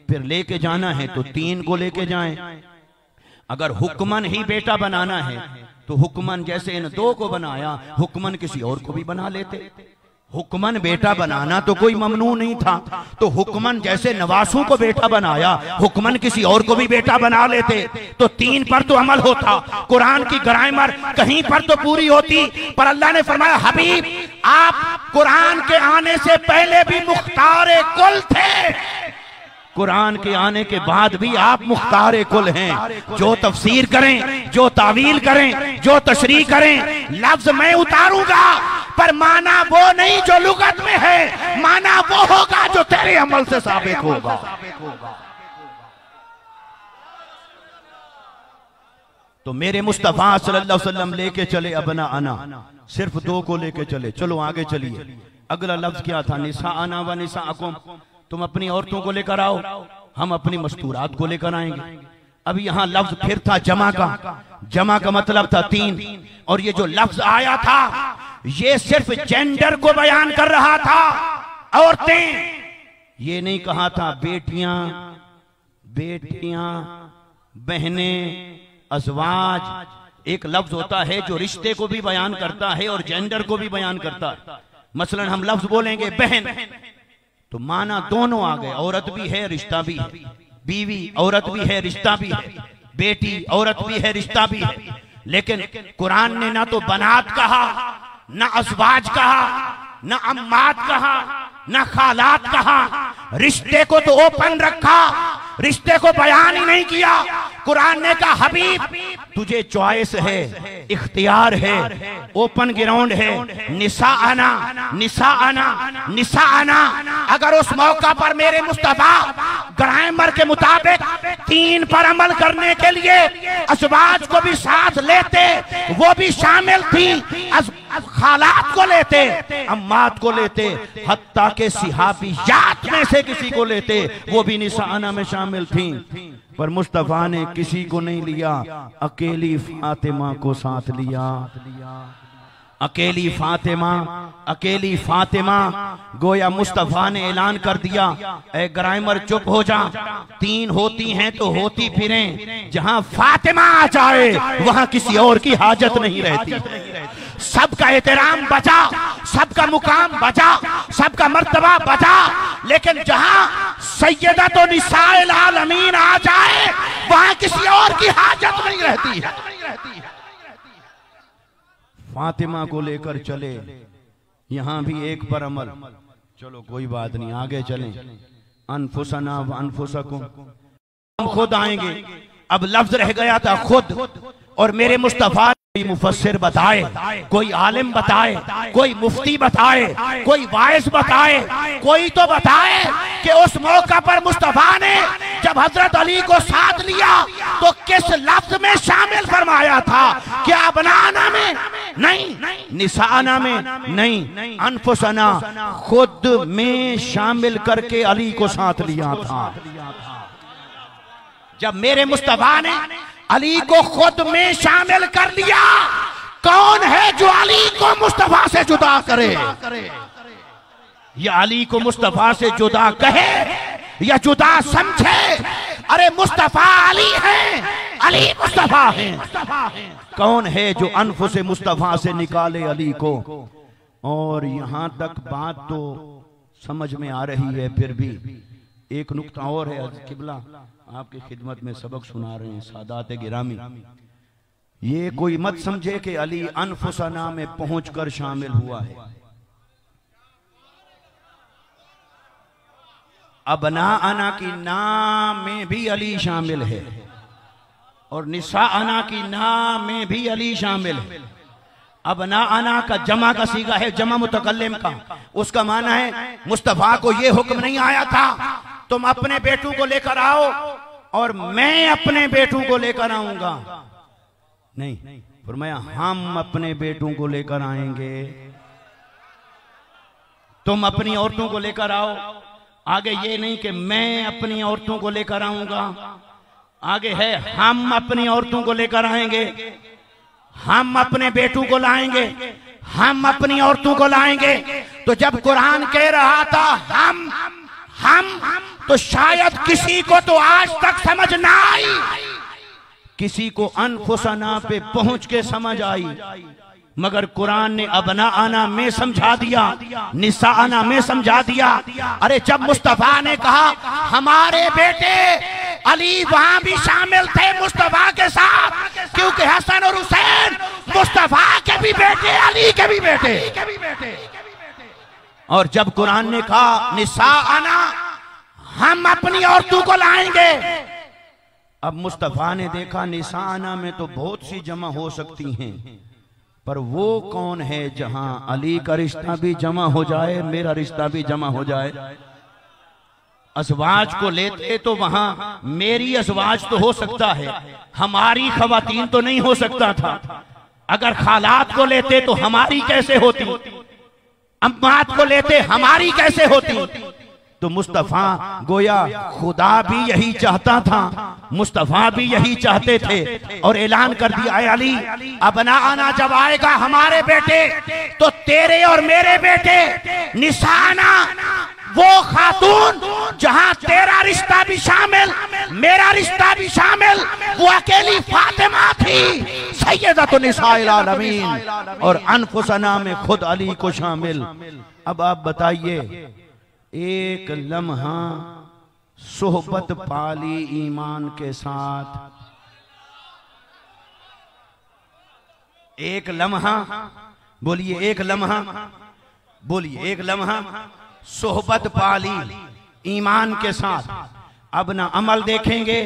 फिर लेके जाना है तो 3 को लेके जाएं। अगर हुक्मन ही बेटा बनाना है तो हुक्मन जैसे इन 2 को बनाया, हुक्मन किसी और को भी बना लेते। हुक्मन बेटा बनाना तो कोई ममनू नहीं था, तो हुक्मन जैसे नवासों को बेटा बनाया, हुक्मन किसी और को भी बेटा बना लेते तो 3 पर तो अमल होता, कुरान की ग्रामर कहीं पर तो पूरी होती। पर अल्लाह ने फरमाया हबीब आप कुरान के आने से पहले भी मुख्तारे कुल थे, कुरान के आने के बाद भी आप मुख्तारे कुल हैं। जो तफसीर करें, जो तावील करें, जो तशरीह करें, लफ्ज मैं उतारूंगा पर माना वो नहीं जो लुगत में है, माना वो होगा जो तेरे अमल से साबित होगा। तो मेरे मुस्तफा सल्लल्लाहु अलैहि वसल्लम लेके चले अबना आना, सिर्फ 2 को लेके चले। चलो आगे चलिए, अगला लफ्ज क्या था? निसा आना व निसा अकुम, तुम अपनी औरतों को लेकर आओ, हम अपनी मस्तूरात को लेकर आएंगे। अब यहाँ लफ्ज फिर था जमा का, जमा का मतलब था 3, और ये जो लफ्ज आया था ये सिर्फ जेंडर को बयान कर रहा था, औरतें, ये नहीं कहा था बेटियां, बेटियां, बहनें, अज़वाज। एक लफ्ज होता है जो रिश्ते को भी बयान करता है और जेंडर को भी बयान करता है। मसलन हम लफ्ज बोलेंगे बहन, तो माना दोनों आ गए, औरत भी है रिश्ता भी है, बीवी औरत भी है रिश्ता भी है, बेटी औरत भी है रिश्ता भी है। लेकिन कुरान ने ना तो बनात कहा, ना अज़वाज कहा, ना अम्मात कहा, ना खालात कहा, रिश्ते को तो ओपन रखा, रिश्ते को बयान ही नहीं किया। कुरान ने कहा हबीब तुझे चॉइस है, इख्तियार है, ओपन ग्राउंड है, निसा आना, निसा आना, निसा आना। अगर उस मौका पर मेरे मुस्तफा ग्रामर के मुताबिक 3 पर अमल करने के लिए अज़वाज को भी साथ लेते, वो भी शामिल थी, खालात को लेते, अम्मात को लेते, हत्ता के सिहाबियात में से किसी को लेते, वो भी निसा आना में शामिल थी। पर मुस्तफा ने किसी को नहीं लिया, अकेली फातिमा को साथ लिया। अकेली फातिमा, अकेली फातिमा। गोया मुस्तफा ने ऐलान कर दिया, ए ग्रामर चुप हो जा, 3 होती हैं तो होती फिरें, जहां फातिमा आ जाए वहां किसी और की हाजत नहीं रहती। सबका एहतराम बचा, सबका मुकाम बचा, सबका मर्तबा बचा, लेकिन जहां सैयदा तो निसाइल आलमीन आ जाए वहां किसी और की हाजत नहीं रहती है। फातिमा को लेकर चले, यहां भी 1 पर अमल। चलो कोई बात नहीं, आगे चलें। अनफुसना व अनफुसकुम, हम खुद आएंगे। अब लफ्ज रह गया था खुद, और मेरे मुस्तफा कोई मुफस्सिर बताए, कोई आलिम बताए, कोई मुफ्ती बताए, कोई वाइस बताए, कोई तो बताए कि उस मौका पर मुस्तफा ने जब हजरत अली को साथ लिया तो किस लफ्ज में शामिल फरमाया था? क्या बनाना में नहीं, निसाना में नहीं, अनफुसना खुद में शामिल करके अली को साथ लिया था। जब मेरे मुस्तफा ने अली को खुद में शामिल कर लिया, कौन है जो अली को मुस्तफा से जुदा करे? या अली को मुस्तफा से जुदा कहे या जुदा समझे? अरे मुस्तफा अली है, अली मुस्तफा है। कौन है जो अनफुस मुस्तफा से निकाले अली को? और यहां तक बात तो समझ में आ रही है, फिर भी एक नुक्ता और है किबला, आपकी खिदमत में सबक सुना रहे हैं सादात गिरामी। ये कोई मत समझे कि अली अनफुसना में पहुंचकर शामिल हुआ है। अबना अना की नाम में भी अली शामिल है और निसा अना की नाम में भी अली शामिल है। अबना अना का जमा का सीगा है, जमा मुतकल्लिम का। उसका माना है मुस्तफा को यह हुक्म नहीं आया था तुम अपने बेटों को लेकर आओ और मैं अपने बेटों को लेकर आऊंगा, नहीं, फरमाया हम अपने बेटों को लेकर आएंगे, तुम अपनी औरतों को लेकर आओ। आगे ये नहीं कि मैं अपनी औरतों को लेकर आऊंगा, आगे है हम अपनी औरतों को लेकर आएंगे, हम अपने बेटों को लाएंगे, हम अपनी औरतों को लाएंगे। तो जब कुरान कह रहा था हम तो शायद किसी को तो आज तक समझ ना आई, किसी को अनफुसना पे पहुंच के समझ आई, मगर कुरान ने अबना आना में समझा दिया, निसा आना में समझा दिया। अरे जब मुस्तफा ने कहा हमारे बेटे अली वहां भी शामिल थे मुस्तफा के साथ, क्योंकि हसन और हुसैन मुस्तफा के भी बेटे, अली के भी बेटे। और जब कुरान ने कहा निसा आना, हम अपनी औरतों को लाएंगे, अब मुस्तफा ने देखा निसा आना में तो बहुत सी जमा हो सकती हैं, पर वो कौन है जहां अली का रिश्ता भी जमा हो जाए, मेरा रिश्ता भी जमा हो जाए। अज़वाज को लेते तो वहां मेरी अज़वाज तो हो सकता है, हमारी खवातीन तो नहीं हो सकता था। अगर खालात को लेते तो हमारी कैसे होती, अम्मात को लेते हमारी कैसे होती। तो मुस्तफा गोया खुदा भी यही चाहता था, मुस्तफा भी यही चाहते थे और ऐलान कर दिया है अली अबना आना जब आएगा हमारे बेटे तो तेरे और मेरे बेटे, निशाना वो खातून जहां तेरा रिश्ता भी शामिल, मेरा रिश्ता भी शामिल, वो अकेली फातिमा थी सैयदतुन निसाइल आलमीन, और अनफुसना में खुद अली को शामिल। अब आप बताइए, एक लम्हा सोहबत पाली ईमान के साथ, एक लम्हा बोलिए, एक लम्हा बोलिए, एक लम्हा सोहबत पाली ईमान के साथ। अब ना अमल देखेंगे,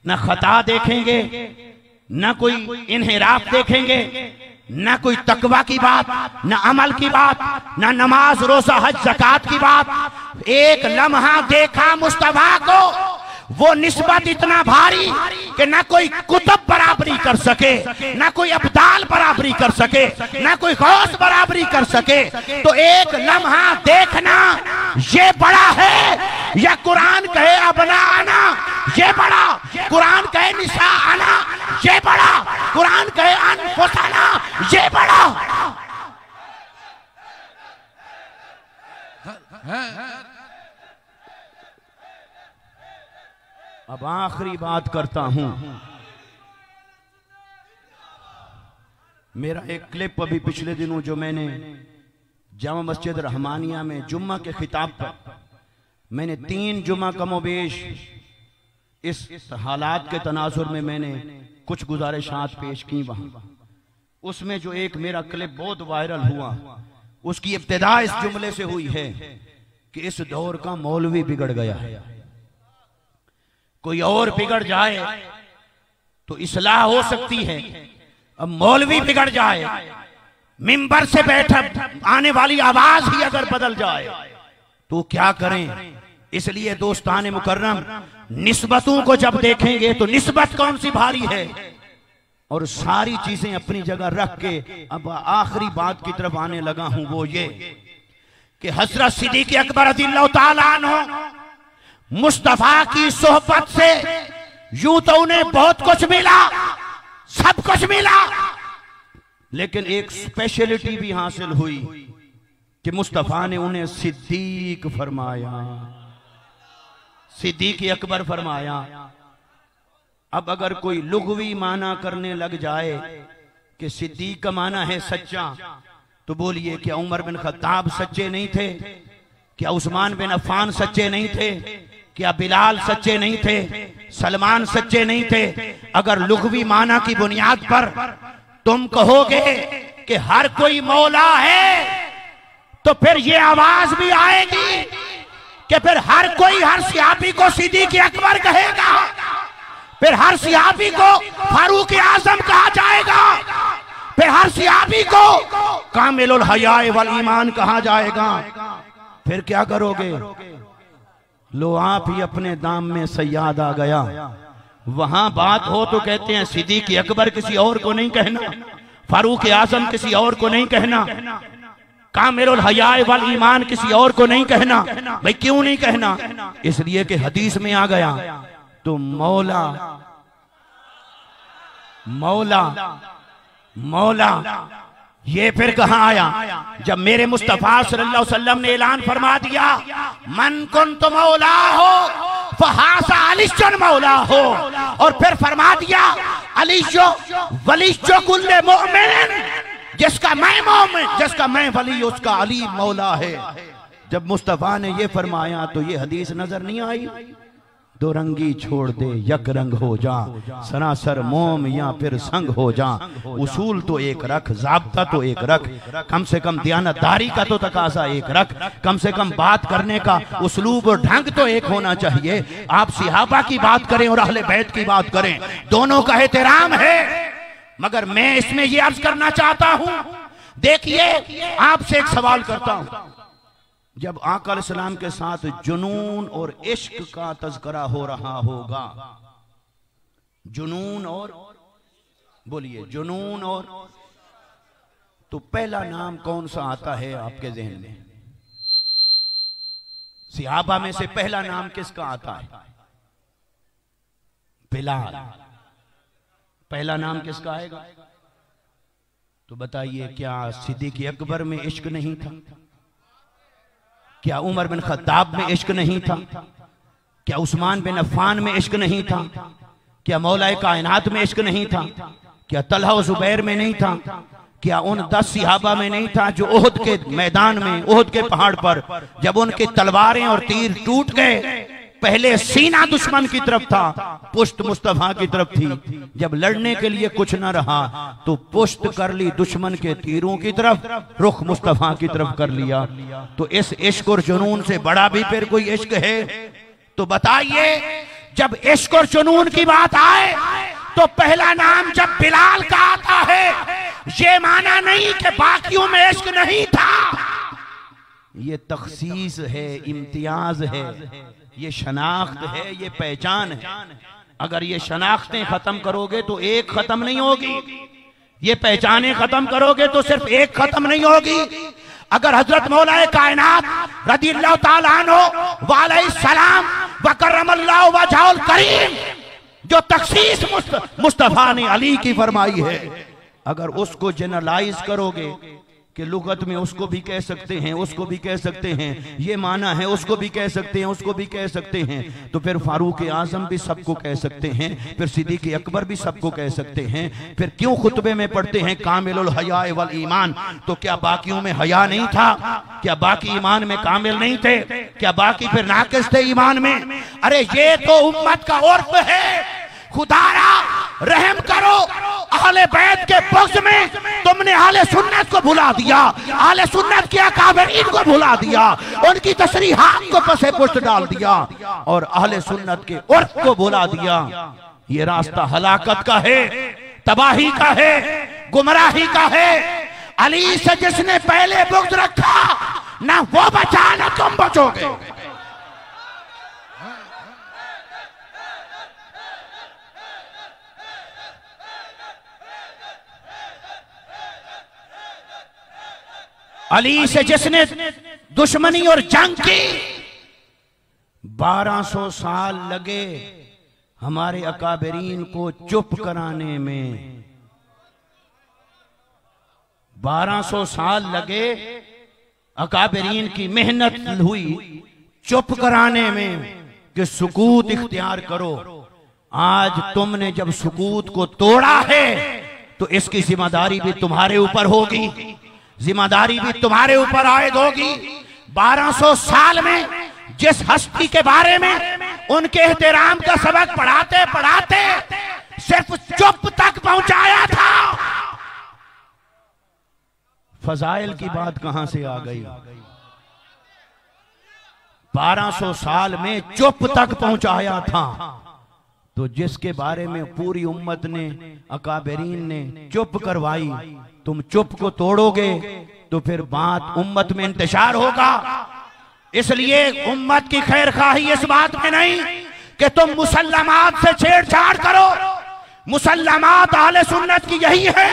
ना खता देखेंगे, ना कोई इन्हिराफ देखेंगे, ना कोई तकवा की बात, ना अमल की बात, ना नमाज रोजा हज ज़कात की बात। एक लम्हा देखा मुस्तफा को, वो निस्बत इतना भारी कि ना कोई कुतुब बराबरी कर सके, ना कोई अब्दाल बराबरी कर सके, ना कोई गौस बराबरी कर सके। तो एक लम्हा देखना ये बड़ा है, या कुरान कहे अबना आना ये बड़ा, कुरान कहे निसा आना ये बड़ा, कुरान कहे अनफुसना ये बड़ा। अब आखिरी बात करता हूं। मेरा एक क्लिप अभी पिछले दिनों जो मैंने जामा मस्जिद रहमानिया में जुम्मा के खिताब पर, मैंने 3 जुम्मा कमोबेश इस हालात के तनाजुर में मैंने कुछ गुजारिशात पेश की वहां। उसमें जो एक मेरा क्लिप बहुत वायरल हुआ, उसकी इब्तिदा इस जुमले से हुई है कि इस दौर का मौलवी बिगड़ गया है, कोई और बिगड़ जाए तो इस्लाह हो सकती है, अब मौलवी बिगड़ जाए, मिंबर से बैठा आने वाली आवाज ही अगर बदल जाए तो क्या करें। इसलिए दोस्तान मुकर्रम, निस्बतों को जब देखेंगे तो निस्बत कौन सी भारी है, और सारी चीजें अपनी जगह रख के अब आखिरी बात की तरफ आने लगा हूं। वो ये कि हजरत सिद्दीक़ अकबर रज़ियल्लाहु ताला अन्हु मुस्तफा की सोहबत से यूं तो उन्हें बहुत कुछ मिला, सब कुछ मिला, लेकिन एक स्पेशलिटी भी हासिल हुई कि मुस्तफा ने उन्हें सिद्दीक फरमाया, सिद्दीक़ अकबर फरमाया। अब अगर कोई लुग़वी माना करने लग जाए कि सिद्दीक का माना है सच्चा, तो बोलिए क्या उमर बिन खत्ताब सच्चे नहीं थे? क्या उस्मान बिन अफ़्फ़ान सच्चे नहीं थे? क्या बिलाल सच्चे नहीं थे? सलमान सच्चे नहीं थे? अगर लुग़वी माना की बुनियाद पर तुम कहोगे कि हर कोई मौला है, तो फिर ये आवाज भी आएगी कि फिर हर कोई हर सहाबी को सिद्दीक़ अकबर कहेगा, फिर हर सहाबी को फारूक आज़म कहा जाएगा, फिर हर सहाबी को कामिलुल हया वल ईमान कहा जाएगा। फिर क्या करोगे? लो आप ही अपने दाम में सयाद आ गया। वहां बात हो तो कहते हैं सिद्दीक़ अकबर किसी और को नहीं कहना, फारूक आज़म किसी और को नहीं कहना, कामिलुल हया वल ईमान किसी और को नहीं कहना। भाई क्यों नहीं कहना? इसलिए कि हदीस में आ गया। तो मौला मौला मौला ये फिर कहां आया? जब मेरे मुस्तफा सल्लल्लाहु अलैहि वसल्लम ने ऐलान फरमा दिया, मन कुन्तु मौला हो फहासा अलीजुन मौला हो, और फिर फरमा दिया अलीजो वलीजो कुल्ले मोमिन, जिसका मैं मोमिन, जिसका मैं वली, उसका अली मौला है। जब मुस्तफा ने ये फरमाया तो ये हदीस नजर नहीं आई? दो रंगी छोड़ दे यक रंग हो जा, सरासर मोम या फिर संग हो जा। उसूल तो एक रख, ज़ाब्ता तो एक रख, कम से कम दयानतदारी का तो तकाजा एक रख, कम से कम बात करने का उस्लूब और ढंग तो एक होना चाहिए। आप सहाबा की बात करें और अहले बैत की बात करें, दोनों का एहतराम है। मगर मैं इसमें यह अर्ज करना चाहता हूं, देखिए आपसे एक सवाल करता हूं। जब आका अलैहिस्सलाम के साथ जुनून और इश्क का तज़किरा हो रहा होगा, जुनून और बोलिए जुनून और, तो पहला नाम कौन सा आता है आपके जहन में? सहाबा में से पहला नाम किसका आता है? बिलाल। पहला नाम किसका आएगा? तो बताइए, क्या सिद्दीक़ अकबर में इश्क नहीं था? क्या उमर बिन खत्ताब में इश्क नहीं था? क्या उस्मान बिन अफ़्फ़ान में इश्क नहीं था? क्या मौलाए कायनात में इश्क नहीं था? क्या तलहा और ज़ुबैर में नहीं था? क्या उन 10 सहाबा में नहीं था जो ओहद के मैदान में, ओहद के पहाड़ पर जब उनकी तलवारें और तीर टूट गए, पहले सीना दुश्मन की तरफ था, पुश्त मुस्तफा की तरफ थी। जब लड़ने के लिए कुछ न रहा तो पुश्त कर ली दुश्मन के तीरों की तरफ, रुख मुस्तफा की तरफ कर लिया। तो इस इश्क और जुनून से बड़ा भी फिर कोई इश्क है? तो बताइए, जब इश्क और जुनून की बात आए तो पहला नाम जब बिलाल का आता है, ये माना नहीं कि बाकियों में इश्क नहीं था। ये तखसीस है, इम्तियाज है, ये शनाख्त है, ये पहचान है। अगर ये शनाख्तें खत्म करोगे तो एक खत्म नहीं होगी, ये पहचानें खत्म करोगे तो सिर्फ एक खत्म नहीं होगी। अगर हजरत मौलाए कायनात रज़ियल्लाहु ताला अन्हु व अलैहिस्सलाम व करमल्लाहु वजहुल करीम, जो तखसीस मुस्तफा ने अली की फरमाई है, अगर उसको जनरलाइज करोगे कि लुगत में उसको भी कह सकते हैं, उसको भी कह सकते हैं, ये माना है, उसको भी कह सकते हैं, उसको भी कह सकते हैं, तो फिर फारूक आजम भी सबको कह सकते हैं, फिर सिद्दीक़ अकबर भी सबको कह सकते हैं। फिर क्यों खुतबे में पढ़ते हैं कामिलुल हया वल ईमान? तो क्या बाकियों में हया नहीं था? क्या बाकी ईमान में कामिल नहीं थे? क्या बाकी फिर नाकिस थे ईमान में? अरे ये तो उम्मत का उर्फ है। खुदारा रहम करो, अहले बैत के बख्श में तुमने अहले सुन्नत को भुला दिया, अहले सुन्नत के अकाबरीन को भुला दिया, उनकी तशरीहात को पसे पुष्ट डाल दिया और अहले सुन्नत के उर्फ को भुला दिया। ये रास्ता हलाकत का है, तबाही का है, गुमराही का है। अली से जिसने पहले बुग़्ज़ रखा, ना वो बचा ना तुम बचोगे। अली से जिसने दुश्मनी और जंग की, 1200 साल लगे हमारे अकाबरीन को चुप कराने में। 1200 साल लगे, अकाबरीन की मेहनत हुई चुप कराने में कि सुकूत इख्तियार करो। आज तुमने जब सुकूत को तोड़ा है तो इसकी जिम्मेदारी भी तुम्हारे ऊपर होगी, जिम्मेदारी भी तुम्हारे ऊपर आयद होगी। 1200 साल में जिस हस्ती के बारे में उनके एहतराम का सबक पढ़ाते पढ़ाते सिर्फ चुप तक पहुंचाया था, फजाइल की बात कहां से आ गई? 1200 साल में चुप तक पहुंचाया था, तो जिसके बारे में पूरी उम्मत ने, अकाबरीन ने चुप करवाई, तुम चुप को तोड़ोगे तो फिर बात उम्मत में इंतशार होगा। इसलिए उम्मत की खैर खाही इस बात में नहीं कि तुम मुसल्लमात से छेड़छाड़ करो। मुसल्लमात अहले सुन्नत की यही है,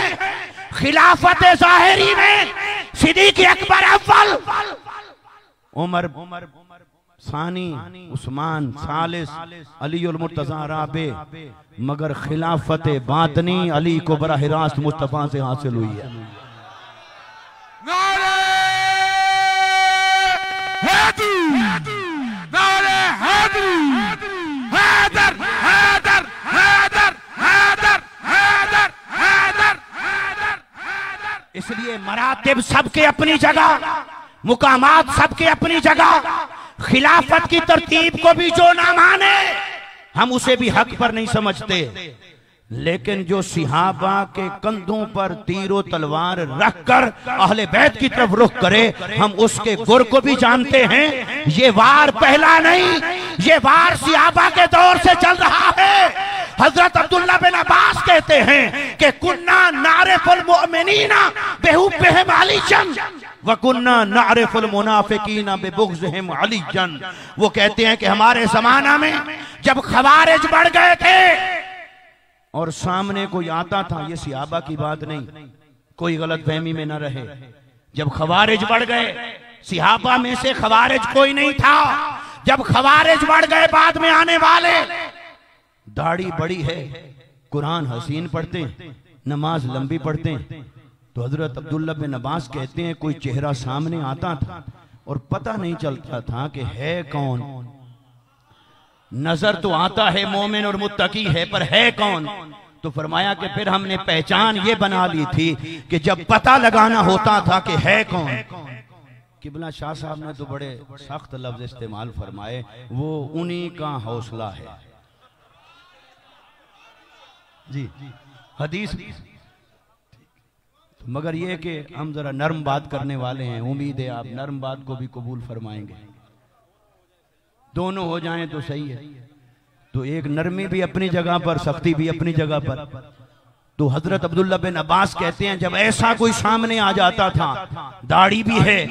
खिलाफत ज़ाहिरी में सिद्दीक़ अकबर अव्वल, उमर सानी, उस्मान सालिस, अली उल मुर्तज़ा राबे, मगर खिलाफत बातनी अली को बराह रास्त मुस्तफा से हासिल हुई है। नारे हैदरी, नारे हैदरी, हैदर हैदर हैदर हैदर हैदर हैदर हैदर। इसलिए मरातिब सबके अपनी जगह, मुकामात सबके अपनी जगह, खिलाफत की तरतीब को भी जो ना माने हम उसे भी हक पर नहीं समझते, लेकिन जो सिहाबा के कंधों पर तीरो तलवार रखकर अहले बैत की तरफ रुख करे हम उसके गुर को भी जानते हैं। ये वार पहला नहीं, ये वार सिहाबा के दौर से चल रहा है। हजरत अब्दुल्ला बिन अब्बास कहते हैं कि कुन्ना नारिफुल मुमिनीना बिहुब्बिहिम अलीजन व कुन्ना नारिफुल मुनाफिकीना बिबुग़्ज़िहिम अलीजन। वो कहते हैं कि हमारे जमाना में जब खवारिज बढ़ गए थे और सामने कोई आता था, ये सिहाबा की बात नहीं, कोई गलत फहमी में न रहे, जब खवारिज बढ़ गए, सिहाबा में से खवारिज कोई नहीं था, जब खवारिज बढ़ गए बाद में आने वाले, दाढ़ी बड़ी है, कुरान हसीन पढ़ते हैं, नमाज लंबी पढ़ते हैं, तो हजरत अब्दुल्ला बिन अब्बास कहते हैं कोई चेहरा सामने आता था और पता नहीं चलता था कि है कौन। नजर तो आता है मोमिन और मुत्तकी है, पर है कौन? तो फरमाया कि फिर हमने पहचान ये बना ली थी कि जब पता लगाना होता था कि है कौन। किबला शाह साहब ने तो बड़े सख्त लफ्ज इस्तेमाल फरमाए, वो उन्हीं का हौसला है। जी हदीस, मगर ये कि हम जरा नर्म बात करने वाले हैं, उम्मीद है आप नर्म बात को भी कबूल फरमाएंगे, दोनों हो जाएं तो सही है। तो एक नरमी भी अपनी जगह पर, सख्ती भी अपनी जगह पर। तो हजरत अब्दुल्ला बिन अब्बास कहते हैं जब ऐसा कोई सामने आ जाता था, दाढ़ी भी है,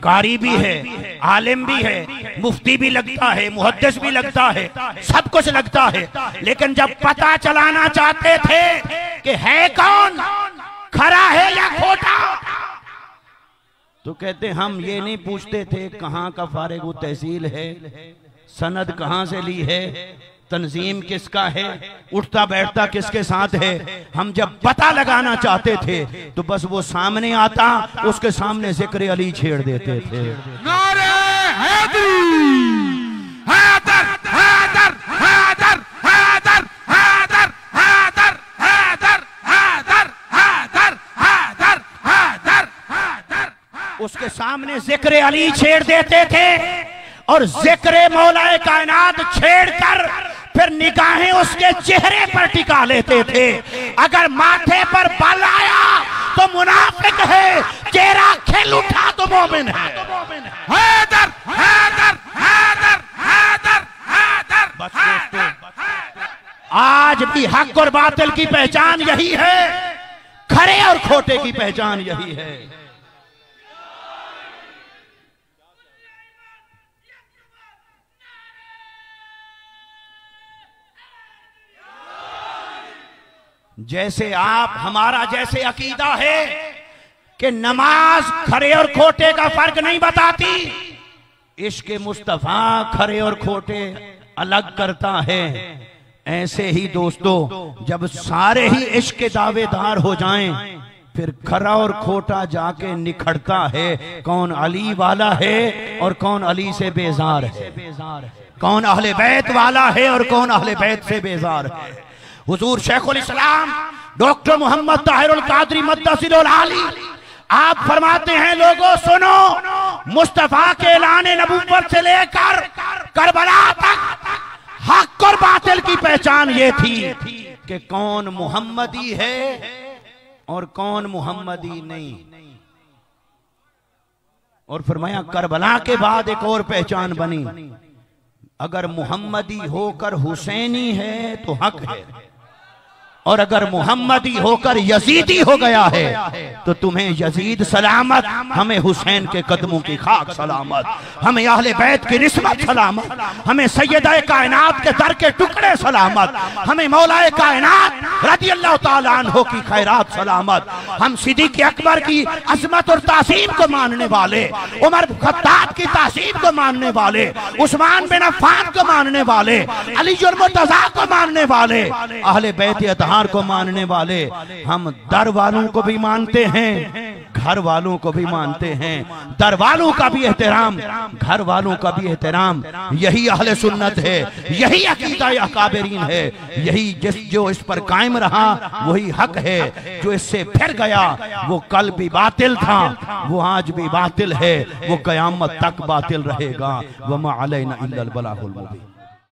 कारी भी है, आलिम भी है, मुफ्ती भी लगता है, मुहद्दिस भी लगता है, सब कुछ लगता है, लेकिन जब पता चलाना चाहते थे कि है कौन, खरा है या खोटा, तो कहते हम ये नहीं पूछते थे कहाँ का फारिग तहसील है, सनद कहां से ली है, तंजीम किसका है, उठता बैठता किसके साथ है। हम जब पता लगाना चाहते थे तो बस वो सामने आता, उसके सामने जिक्र अली छेड़ देते थे। नारे हैदरी, हैदर हैदर हैदर हैदर हैदर हैदर हैदर हैदर हैदर हैदर हैदर हैदर। उसके सामने जिक्र अली छेड़ देते थे और जिक्र मौलाए कायनात छेड़कर फिर निगाहें उसके चेहरे पर टिका लेते थे। अगर माथे पर बल आया तो मुनाफिक है, चेहरा खिल उठा तो मोमिन है। हैदर हैदर हैदर हैदर हैदर। आज भी हक और बातिल की पहचान यही है, खरे और खोटे की पहचान यही है। जैसे आप, हमारा जैसे अकीदा है कि नमाज खरे और खोटे का फर्क नहीं बताती, इश्क मुस्तफा खरे और खोटे अलग करता है। ऐसे ही दोस्तों जब सारे ही इश्क के दावेदार हो जाएं, फिर खरा और खोटा जाके निखरता है, कौन अली वाला है और कौन अली से बेजार है, कौन अहले बैत वाला है और कौन अहले बैत से बेजार है। हुजूर शेखुल इस्लाम डॉक्टर मोहम्मद ताहिरुल कादरी मद्दसिरुल आली आप फरमाते हैं, लोगों सुनो, मुस्तफा के ऐलान नबूवत से लेकर करबला तक हक और बातिल की पहचान ये थी कि कौन मुहम्मदी है और कौन मुहम्मदी नहीं। और फरमाया करबला के बाद एक और पहचान बनी, अगर मुहम्मदी होकर हुसैनी है तो हक है, और अगर मुहम्मदी होकर यजीदी हो गया है तो तुम्हें यजीद सलामत, हमें हुसैन के कदमों की खाक सलामत, हमें अहले बैत की निस्बत सलामत, हमें सैयदा कायनात के दर के टुकड़े सलामत, हमें मौलाए कायनात रज़ियल्लाहु ताला अन्हु की खैरात सलामत, हम सिद्दीक़ अकबर की अज़मत और ताज़ीम को मानने वाले, उमर खत्ताब की ताज़ीम को मानने वाले, उस्मान बिन अफ़्फ़ान को मानने वाले, अली और मुर्तज़ा को मानने वाले, अहले बैत को मानने वाले, हम दर वालों को भी मानते हैं, घर वालों को भी मानते हैं, दर वालों का भी एहतराम, घर वालों का भी एहतराम। यही अहले सुन्नत है, यही अकीदा अकाबरीन है, यही जो इस पर कायम रहा वही हक है। जो इससे फिर गया वो कल भी बातिल था, वो आज भी बातिल है, वो कयामत तक बातिल रहेगा। वमा अलैना इल्लल बलागुल मुबीन।